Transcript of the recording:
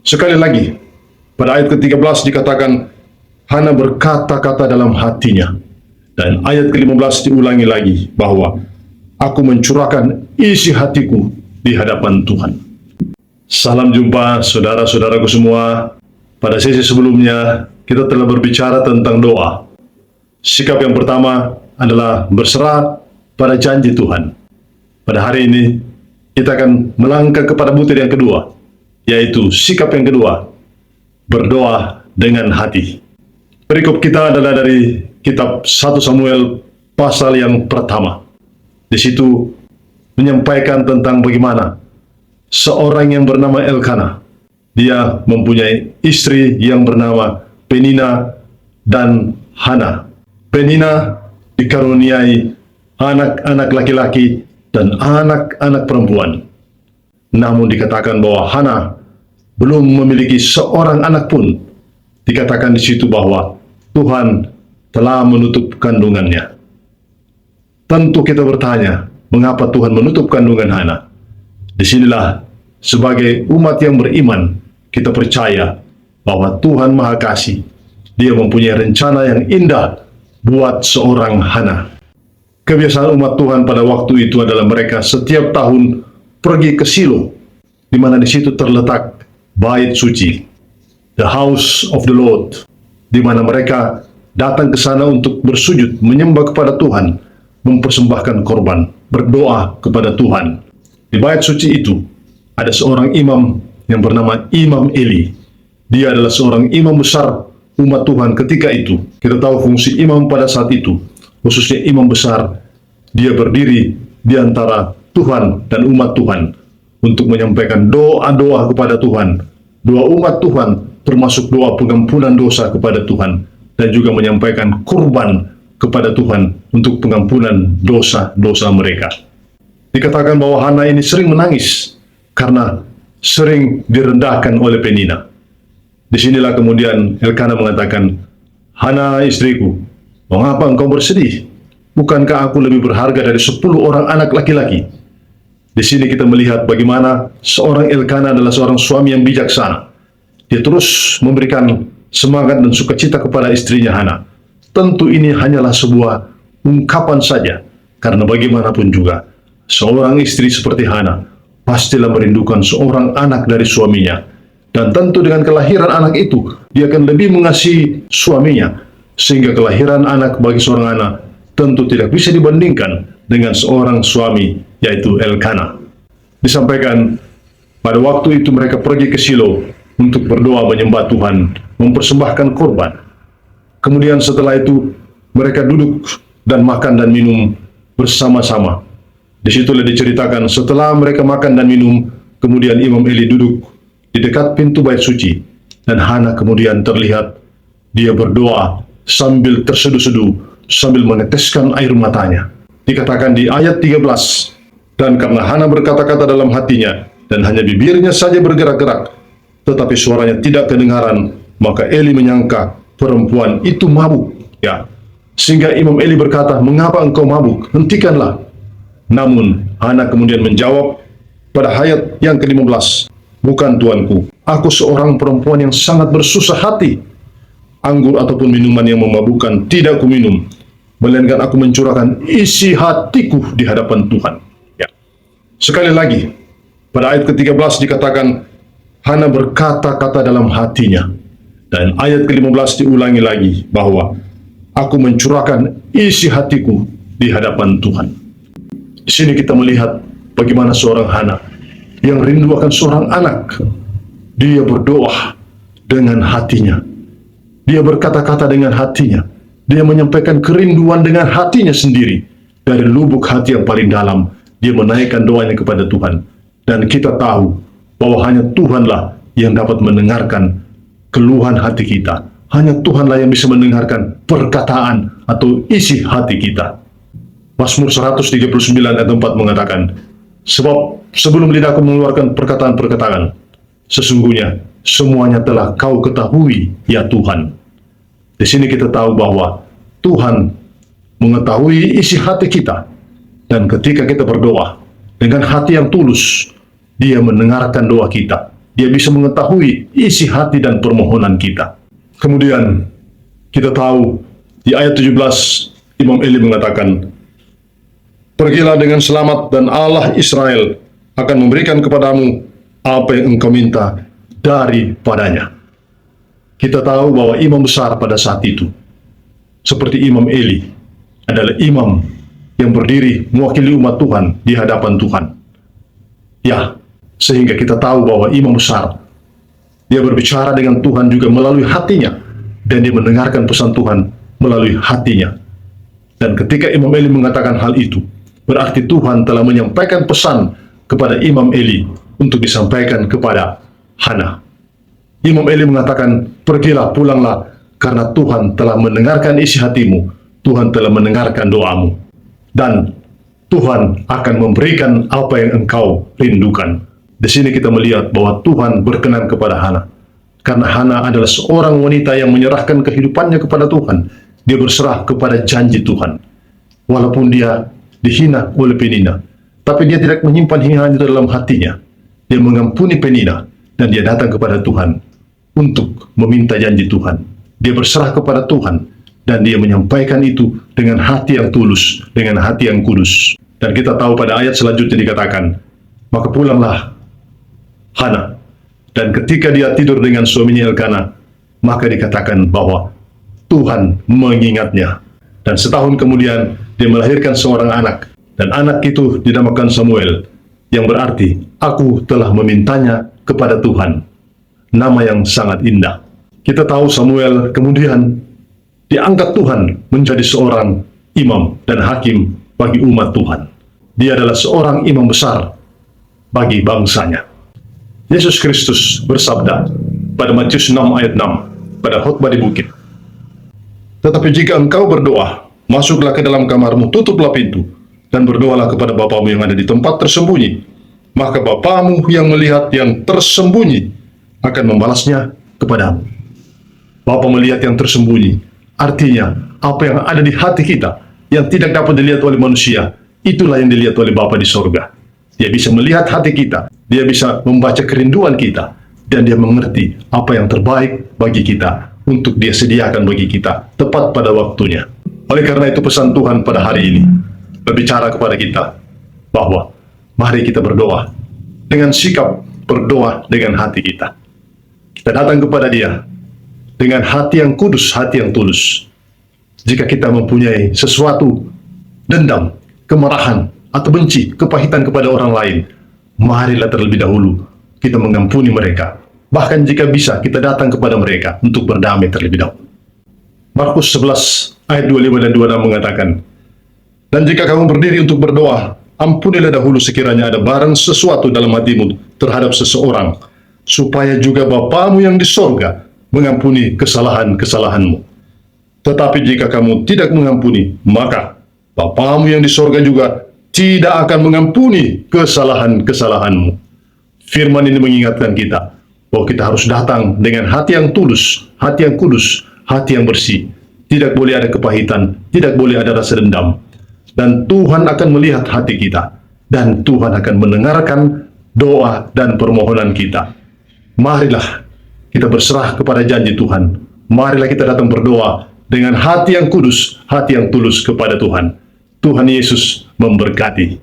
Sekali lagi, pada ayat ke-13 dikatakan, Hana berkata-kata dalam hatinya. Dan ayat ke-15 diulangi lagi bahwa aku mencurahkan isi hatiku di hadapan Tuhan. Salam jumpa saudara-saudaraku semua. Pada sesi sebelumnya, kita telah berbicara tentang doa. Sikap yang pertama adalah berserah pada janji Tuhan. Pada hari ini, kita akan melangkah kepada butir yang kedua, yaitu sikap yang kedua, berdoa dengan hati. Perikop kita adalah dari kitab 1 Samuel pasal yang pertama. Di situ menyampaikan tentang bagaimana seorang yang bernama Elkana, dia mempunyai istri yang bernama Penina dan Hana. Penina dikaruniai anak-anak laki-laki dan anak-anak perempuan. Namun dikatakan bahwa Hana belum memiliki seorang anak pun. Dikatakan di situ bahwa Tuhan telah menutup kandungannya. Tentu kita bertanya, mengapa Tuhan menutup kandungan Hana? Disinilah sebagai umat yang beriman, kita percaya bahwa Tuhan Maha Kasih. Dia mempunyai rencana yang indah buat seorang Hana. Kebiasaan umat Tuhan pada waktu itu adalah mereka setiap tahun pergi ke Silo, di mana di situ terletak bait suci, the house of the Lord, di mana mereka datang ke sana untuk bersujud, menyembah kepada Tuhan, mempersembahkan korban, berdoa kepada Tuhan. Di bait suci itu ada seorang imam yang bernama Imam Eli. Dia adalah seorang imam besar umat Tuhan ketika itu. Kita tahu fungsi imam pada saat itu, khususnya imam besar. Dia berdiri di antara Tuhan dan umat Tuhan untuk menyampaikan doa-doa kepada Tuhan, doa umat Tuhan, termasuk doa pengampunan dosa kepada Tuhan, dan juga menyampaikan kurban kepada Tuhan untuk pengampunan dosa-dosa mereka. Dikatakan bahwa Hana ini sering menangis karena sering direndahkan oleh Penina. Disinilah kemudian Elkana mengatakan, Hana istriku, mengapa engkau bersedih? Bukankah aku lebih berharga dari 10 orang anak laki-laki? Di sini kita melihat bagaimana seorang Elkana adalah seorang suami yang bijaksana. Dia terus memberikan semangat dan sukacita kepada istrinya Hana. Tentu ini hanyalah sebuah ungkapan saja, karena bagaimanapun juga, seorang istri seperti Hana pastilah merindukan seorang anak dari suaminya. Dan tentu dengan kelahiran anak itu, dia akan lebih mengasihi suaminya, sehingga kelahiran anak bagi seorang anak tentu tidak bisa dibandingkan dengan seorang suami, yaitu Elkana. Disampaikan, pada waktu itu mereka pergi ke Silo untuk berdoa menyembah Tuhan, mempersembahkan korban. Kemudian setelah itu, mereka duduk dan makan dan minum bersama-sama. Disitulah diceritakan, setelah mereka makan dan minum, kemudian Imam Eli duduk di dekat pintu bait suci, dan Hana kemudian terlihat dia berdoa sambil terseduh-seduh, sambil meneteskan air matanya. Dikatakan di ayat 13, dan karena Hana berkata-kata dalam hatinya, dan hanya bibirnya saja bergerak-gerak, tetapi suaranya tidak kedengaran, maka Eli menyangka perempuan itu mabuk. Ya, sehingga Imam Eli berkata, mengapa engkau mabuk? Hentikanlah. Namun Hana kemudian menjawab pada ayat yang ke-15, bukan tuanku, aku seorang perempuan yang sangat bersusah hati. Anggur ataupun minuman yang memabukkan tidak kuminum, melainkan aku mencurahkan isi hatiku di hadapan Tuhan. Ya. Sekali lagi, pada ayat ke-13 dikatakan, Hana berkata-kata dalam hatinya. Dan ayat ke-15 diulangi lagi bahwa aku mencurahkan isi hatiku di hadapan Tuhan. Di sini kita melihat bagaimana seorang Hana yang rindu akan seorang anak. Dia berdoa dengan hatinya. Dia berkata-kata dengan hatinya. Dia menyampaikan kerinduan dengan hatinya sendiri. Dari lubuk hati yang paling dalam, dia menaikkan doanya kepada Tuhan. Dan kita tahu bahwa hanya Tuhanlah yang dapat mendengarkan keluhan hati kita. Hanya Tuhanlah yang bisa mendengarkan perkataan atau isi hati kita. Mazmur 139 ayat 4 mengatakan, sebab sebelum lidahku mengeluarkan perkataan-perkataan, sesungguhnya semuanya telah kau ketahui, ya Tuhan. Di sini kita tahu bahwa Tuhan mengetahui isi hati kita. Dan ketika kita berdoa dengan hati yang tulus, Dia mendengarkan doa kita. Dia bisa mengetahui isi hati dan permohonan kita. Kemudian kita tahu di ayat 17 Imam Eli mengatakan, "Pergilah dengan selamat dan Allah Israel akan memberikan kepadamu apa yang engkau minta daripadanya." Kita tahu bahwa imam besar pada saat itu, seperti Imam Eli, adalah imam yang berdiri mewakili umat Tuhan di hadapan Tuhan. Ya, sehingga kita tahu bahwa imam besar, dia berbicara dengan Tuhan juga melalui hatinya, dan dia mendengarkan pesan Tuhan melalui hatinya. Dan ketika Imam Eli mengatakan hal itu, berarti Tuhan telah menyampaikan pesan kepada Imam Eli untuk disampaikan kepada Hana. Imam Eli mengatakan, "Pergilah, pulanglah, karena Tuhan telah mendengarkan isi hatimu, Tuhan telah mendengarkan doamu, dan Tuhan akan memberikan apa yang engkau rindukan." Di sini kita melihat bahwa Tuhan berkenan kepada Hana, karena Hana adalah seorang wanita yang menyerahkan kehidupannya kepada Tuhan. Dia berserah kepada janji Tuhan. Walaupun dia dihina oleh Penina, tapi dia tidak menyimpan hinaan itu dalam hatinya. Dia mengampuni Penina, dan dia datang kepada Tuhan untuk meminta janji Tuhan. Dia berserah kepada Tuhan, dan dia menyampaikan itu dengan hati yang tulus, dengan hati yang kudus. Dan kita tahu pada ayat selanjutnya dikatakan, "Maka pulanglah Hana, dan ketika dia tidur dengan suaminya Elkana, maka dikatakan bahwa Tuhan mengingatnya. Dan setahun kemudian dia melahirkan seorang anak, dan anak itu dinamakan Samuel, yang berarti aku telah memintanya kepada Tuhan." Nama yang sangat indah. Kita tahu Samuel kemudian diangkat Tuhan menjadi seorang imam dan hakim bagi umat Tuhan. Dia adalah seorang imam besar bagi bangsanya. Yesus Kristus bersabda pada Matius 6 ayat 6 pada khotbah di bukit, "Tetapi jika engkau berdoa, masuklah ke dalam kamarmu, tutuplah pintu, dan berdoalah kepada Bapamu yang ada di tempat tersembunyi. Maka Bapamu yang melihat yang tersembunyi akan membalasnya kepadamu." Bapa melihat yang tersembunyi, artinya apa yang ada di hati kita, yang tidak dapat dilihat oleh manusia, itulah yang dilihat oleh Bapa di sorga. Dia bisa melihat hati kita, dia bisa membaca kerinduan kita, dan dia mengerti apa yang terbaik bagi kita untuk dia sediakan bagi kita tepat pada waktunya. Oleh karena itu pesan Tuhan pada hari ini berbicara kepada kita bahwa mari kita berdoa dengan sikap berdoa dengan hati kita. Kita datang kepada Dia dengan hati yang kudus, hati yang tulus. Jika kita mempunyai sesuatu dendam, kemarahan, atau benci, kepahitan kepada orang lain, marilah terlebih dahulu kita mengampuni mereka. Bahkan jika bisa, kita datang kepada mereka untuk berdamai terlebih dahulu. Markus 11 ayat 25 dan 26 mengatakan, "Dan jika kamu berdiri untuk berdoa, ampunilah dahulu sekiranya ada barang sesuatu dalam hatimu terhadap seseorang, supaya juga Bapamu yang di sorga mengampuni kesalahan-kesalahanmu. Tetapi jika kamu tidak mengampuni, maka Bapamu yang di sorga juga tidak akan mengampuni kesalahan-kesalahanmu." Firman ini mengingatkan kita bahwa kita harus datang dengan hati yang tulus, hati yang kudus, hati yang bersih. Tidak boleh ada kepahitan, tidak boleh ada rasa dendam. Dan Tuhan akan melihat hati kita, dan Tuhan akan mendengarkan doa dan permohonan kita. Marilah kita berserah kepada janji Tuhan. Marilah kita datang berdoa dengan hati yang kudus, hati yang tulus kepada Tuhan. Tuhan Yesus memberkati.